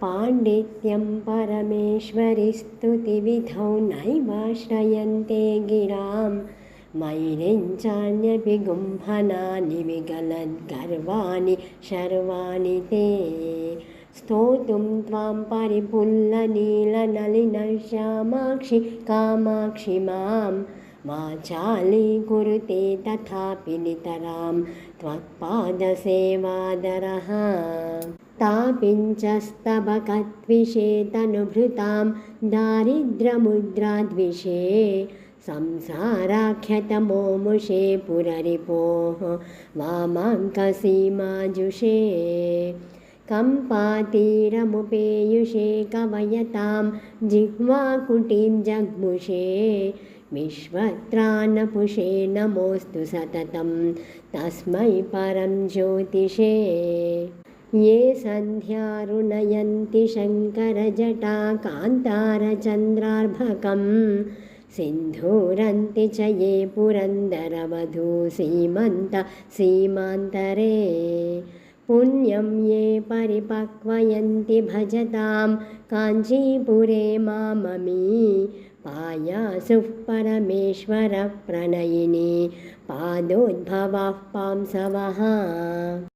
पाण्डित्यं परमेश्वरि स्तुतिविधौ नैवाश्रयन्ते गिरां मैरिञ्चान्यपि गुम्फनानि विगलद्गर्वाणि शर्वाणि ते स्तोतुं त्वां परिपुल्लनीलनलिनश्यामाक्षि कामाक्षि मां वाचालीकुरुते तथापि नितरां त्वत्पादसेवादरः तापिञ्चस्तबकत्विषे तनुभृतां दारिद्र्यमुद्राद्विषे संसाराख्यतमोमुषे पुररिपोः वामाङ्कसीमाजुषे कम्पातीरमुपेयुषे कवयतां जिह्वाकुटीं जग्मुषे विश्वत्राणपुषे नमोऽस्तु सततं तस्मै परं ज्योतिषे ये सन्ध्यारुणयन्ति शङ्करजटा कान्तारचन्द्रार्भकं सिन्धूरन्ति च ये पुरन्दरवधू सीमान्तरे पुण्यं ये परिपक्वयन्ति भजतां काञ्चीपुरे माममी पायासुः परमेश्वरप्रणयिनी पादोद्भवः पांसवः।